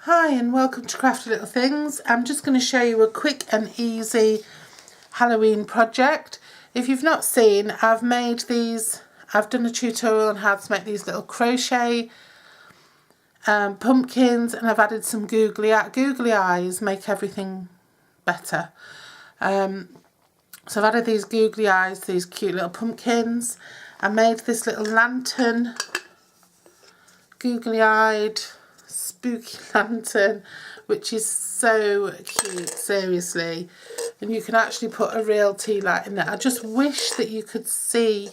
Hi and welcome to Crafty Little Things. I'm just going to show you a quick and easy Halloween project. If you've not seen, I've made these, I've done a tutorial on how to make these little crochet pumpkins, and I've added some googly eyes, make everything better. So I've added these googly eyes, these cute little pumpkins. I made this little lantern, googly eyed spooky lantern, which is so cute, seriously. And you can actually put a real tea light in there. I just wish that you could see,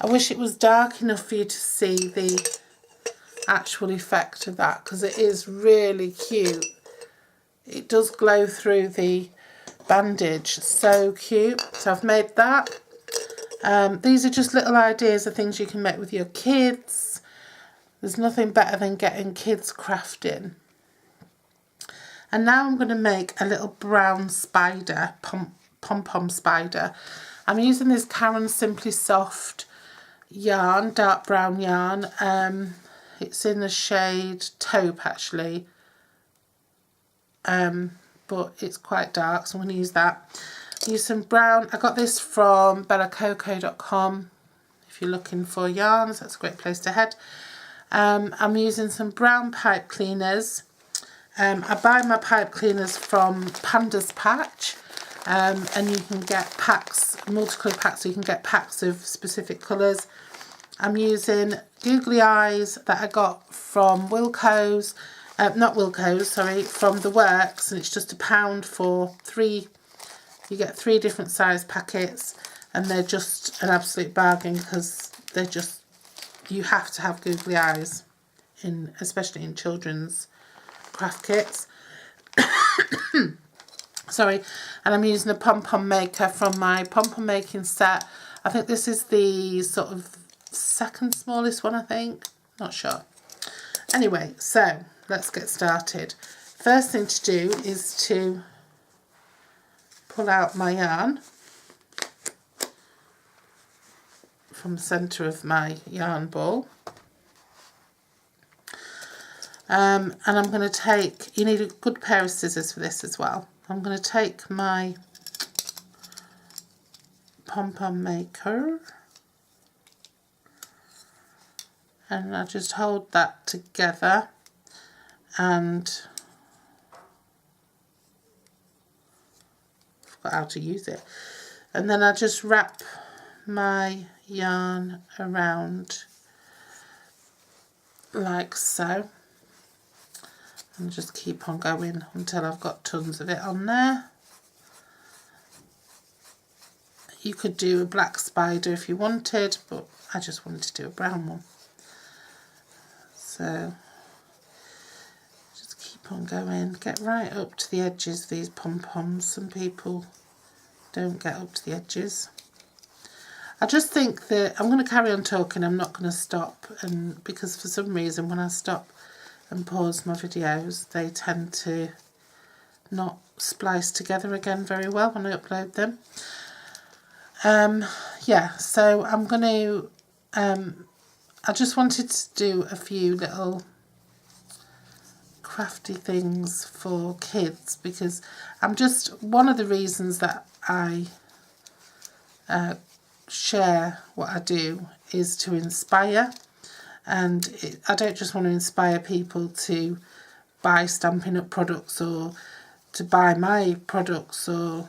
I wish it was dark enough for you to see the actual effect of that, because it is really cute. It does glow through the bandage, so cute. So I've made that. These are just little ideas of things you can make with your kids. There's nothing better than getting kids crafting. And now I'm going to make a little brown spider, Pom Pom spider. I'm using this Karen Simply Soft yarn, dark brown yarn. It's in the shade taupe actually, but it's quite dark, so I'm going to use that. Use some brown. I got this from bellacoco.com. If you're looking for yarns, that's a great place to head. I'm using some brown pipe cleaners. I buy my pipe cleaners from Panda's Patch, and you can get packs, multicolour packs, so you can get packs of specific colours. I'm using googly eyes that I got from Wilko's, from The Works, and it's just £1 for 3. You get 3 different size packets, and they're just an absolute bargain because they're just, you have to have googly eyes, especially in children's craft kits. Sorry. And I'm using a Pom Pom maker from my Pom Pom making set. I think this is the sort of second smallest one, I think. Not sure. Anyway, so let's get started. First thing to do is to pull out my yarn from the centre of my yarn ball. And I'm going to take, you need a good pair of scissors for this as well. I'm going to take my Pom Pom maker and I just hold that together and I forgot how to use it. And then I just wrap my yarn around like so, and just keep on going until I've got tons of it on there. You could do a black spider if you wanted, but I just wanted to do a brown one. So just keep on going, get right up to the edges of these pom-poms. Some people don't get up to the edges. I just think that I'm going to carry on talking, I'm not going to stop, and because for some reason when I stop and pause my videos they tend to not splice together again very well when I upload them. Yeah, so I'm going to, I just wanted to do a few little crafty things for kids, because I'm just, one of the reasons that I share what I do is to inspire, and I don't just want to inspire people to buy Stampin' Up products or to buy my products or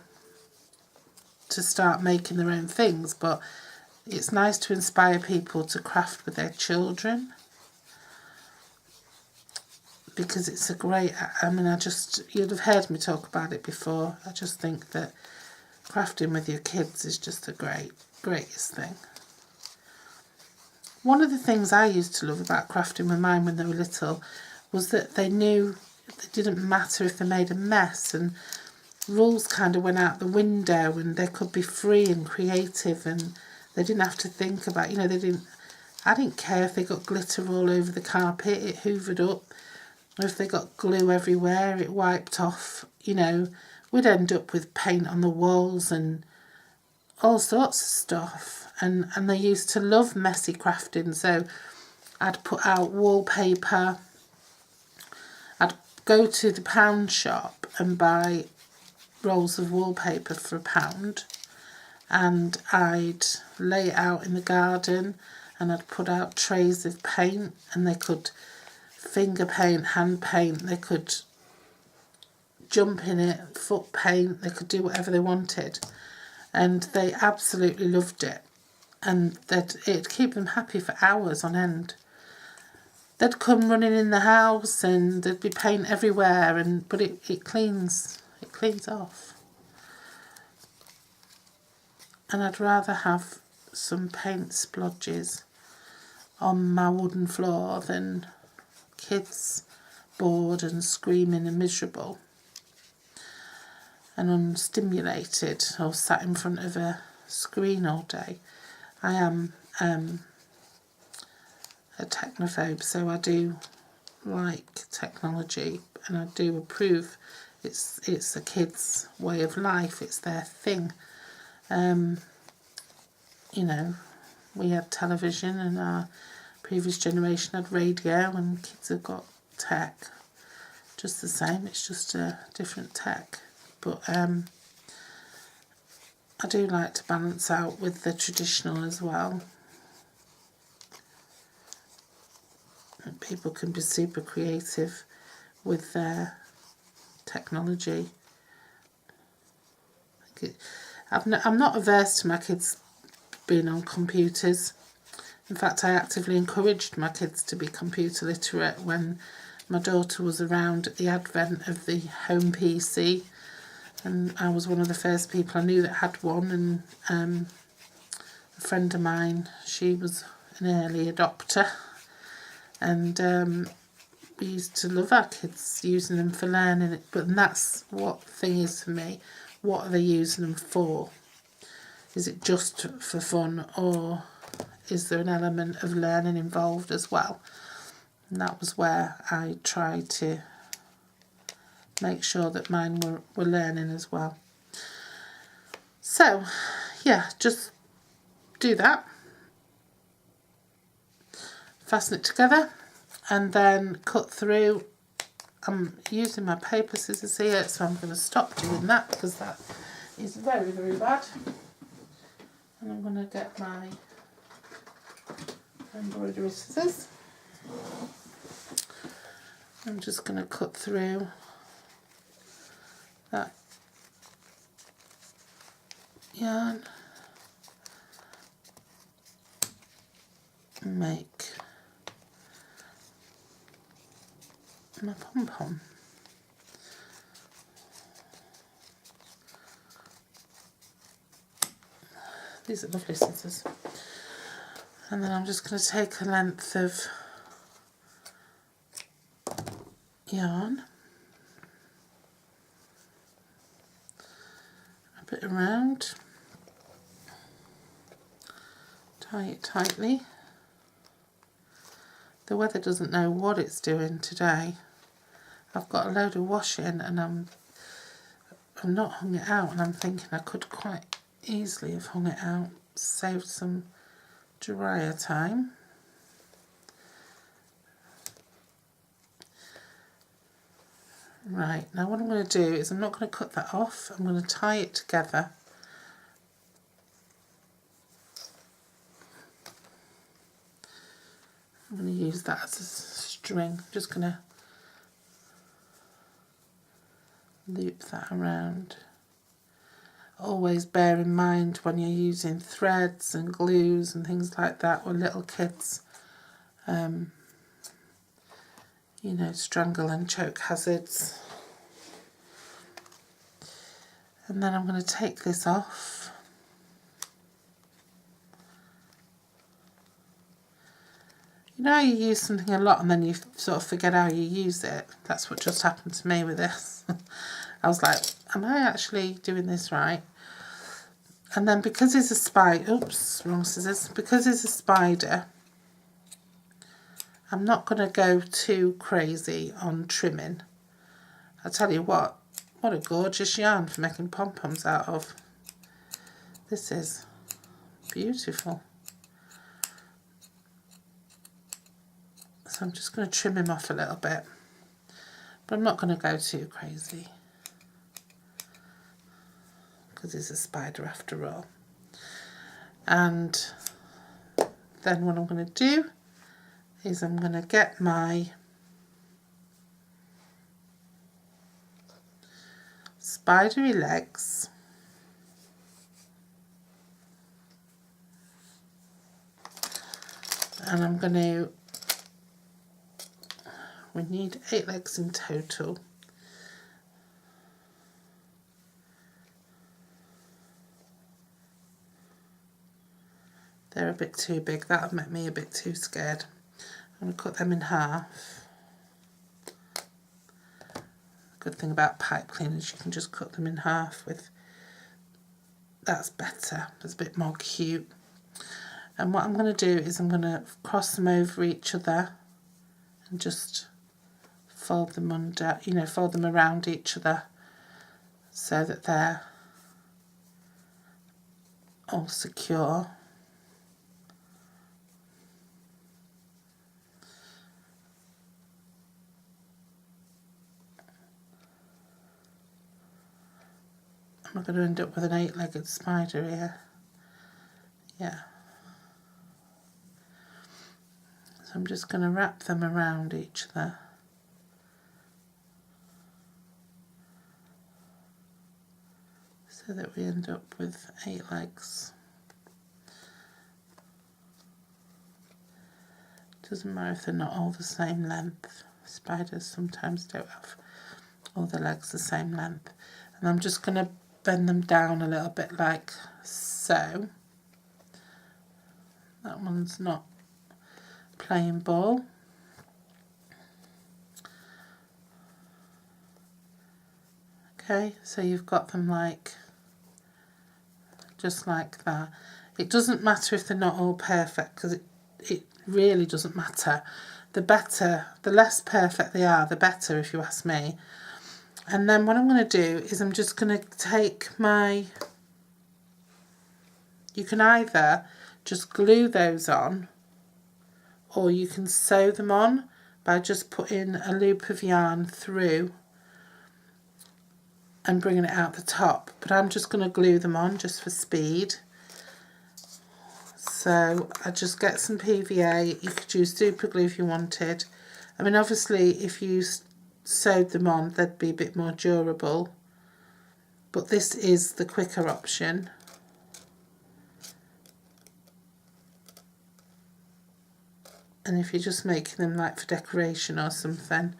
to start making their own things, but it's nice to inspire people to craft with their children, because it's a great, I mean, you'd have heard me talk about it before. I just think that crafting with your kids is just the greatest thing. One of the things I used to love about crafting with mine when they were little was that they knew it didn't matter if they made a mess, and rules kind of went out the window, and they could be free and creative, and they didn't have to think about, I didn't care if they got glitter all over the carpet, it hoovered up, or if they got glue everywhere, it wiped off. We'd end up with paint on the walls and all sorts of stuff, and they used to love messy crafting. So I'd put out wallpaper, I'd go to the pound shop and buy rolls of wallpaper for £1, and I'd lay it out in the garden, and I'd put out trays of paint, and they could finger paint, hand paint, they could jump in it, foot paint, they could do whatever they wanted, and they absolutely loved it, and it'd keep them happy for hours on end. They'd come running in the house and there'd be paint everywhere, but it cleans off. And I'd rather have some paint splodges on my wooden floor than kids bored and screaming and miserable and unstimulated or sat in front of a screen all day. I am a technophobe, so I do like technology, and I do approve. It's a kid's way of life, it's their thing. You know, we had television, and our previous generation had radio, and kids have got tech just the same, it's just a different tech. But I do like to balance out with the traditional as well. People can be super creative with their technology. I'm not averse to my kids being on computers. In fact, I actively encouraged my kids to be computer literate when my daughter was around at the advent of the home PC, and I was one of the first people I knew that had one, and a friend of mine, she was an early adopter, and we used to love our kids using them for learning it. But that's what the thing is for me. What are they using them for? Is it just for fun, or is there an element of learning involved as well? And that was where I tried to make sure that mine were learning as well. So yeah, just do that. Fasten it together and then cut through. I'm using my paper scissors here, so I'm going to stop doing that because that is very, very bad. And I'm going to get my embroidery scissors. I'm just going to cut through that yarn and make my Pom Pom. These are lovely scissors. And then I'm just going to take a length of yarn, wrap it around, tie it tightly. The weather doesn't know what it's doing today. I've got a load of washing and I've not hung it out, and I'm thinking I could quite easily have hung it out, saved some dryer time. Right, now what I'm going to do is I'm not going to cut that off, I'm going to tie it together. I'm going to use that as a string. I'm just going to loop that around. Always bear in mind when you're using threads and glues and things like that with little kids, you know, strangle and choke hazards. And then I'm going to take this off. You know how you use something a lot and then you sort of forget how you use it? That's what just happened to me with this. I was like, am I actually doing this right? And then because it's a spider, oops, wrong scissors. Because it's a spider, I'm not going to go too crazy on trimming. I tell you what a gorgeous yarn for making pom-poms out of. This is beautiful. So I'm just going to trim him off a little bit. But I'm not going to go too crazy because it's a spider after all. And then what I'm going to do is I'm going to get my spidery legs, and I'm going to, we need 8 legs in total. They're a bit too big, that'll make me a bit too scared. I'm going to cut them in half. Good thing about pipe cleaners, you can just cut them in half with, that's better, it's a bit more cute. And what I'm going to do is I'm going to cross them over each other and just fold them under, you know, fold them around each other so that they're all secure. I'm going to end up with an 8-legged spider here. Yeah. So I'm just going to wrap them around each other. So that we end up with 8 legs. Doesn't matter if they're not all the same length. Spiders sometimes don't have all the legs the same length. And I'm just going to bend them down a little bit like so. That one's not playing ball. Okay, so you've got them like, just like that. It doesn't matter if they're not all perfect, because it really doesn't matter. The better, the less perfect they are, the better, if you ask me. And then what I'm going to do is I'm just going to take my, you can either just glue those on, or you can sew them on by just putting a loop of yarn through and bringing it out the top. But I'm just going to glue them on just for speed. So I just get some PVA. You could use super glue if you wanted. I mean, obviously if you sewed them on, they'd be a bit more durable, but this is the quicker option. And if you're just making them like for decoration or something,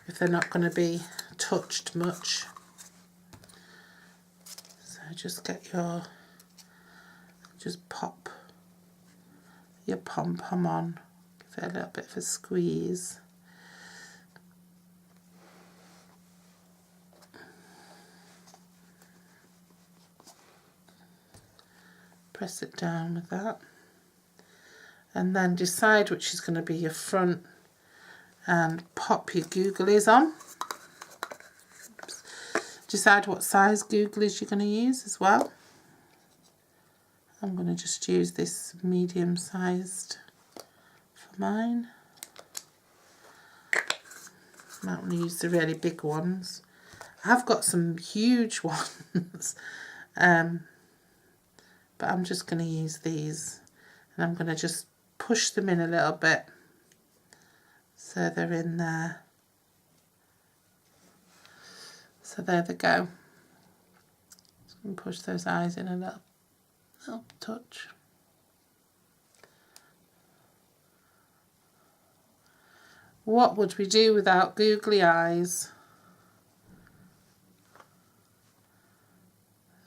if they're not going to be touched much, so just get your, just pop your Pom Pom on, give it a little bit of a squeeze. Press it down with that, and then decide which is going to be your front and pop your googlies on. Oops. Decide what size googlies you're going to use as well. I'm going to just use this medium sized for mine. I'm not going to use the really big ones. I've got some huge ones. But I'm just going to use these, and I'm going to just push them in a little bit so they're in there. So there they go. Just going to push those eyes in a little touch. What would we do without googly eyes?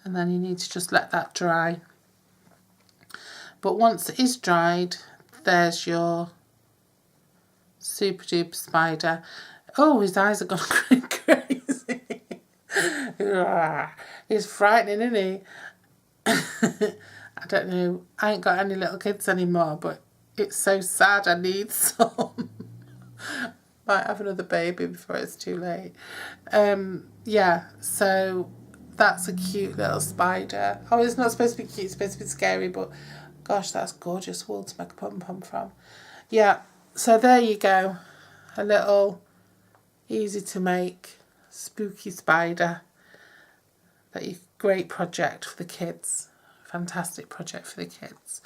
And then you need to just let that dry. But once it is dried, there's your super duper spider. Oh, his eyes are gone crazy. He's frightening, isn't he? I don't know. I ain't got any little kids anymore, but it's so sad. I need some. Might have another baby before it's too late. Yeah, so that's a cute little spider. Oh, it's not supposed to be cute, it's supposed to be scary, but gosh, that's gorgeous wool to make a pom-pom from. Yeah, so there you go. A little, easy to make, spooky spider. Great project for the kids. Fantastic project for the kids.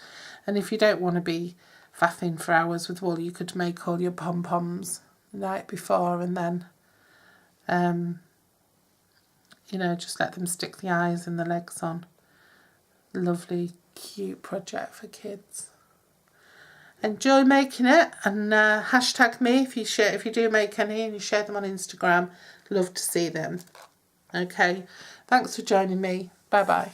And if you don't want to be faffing for hours with wool, you could make all your pom-poms the night before and then, you know, just let them stick the eyes and the legs on. Lovely, cute project for kids. Enjoy making it, and hashtag me if you do make any and you share them on Instagram. Love to see them. Okay, thanks for joining me. Bye bye.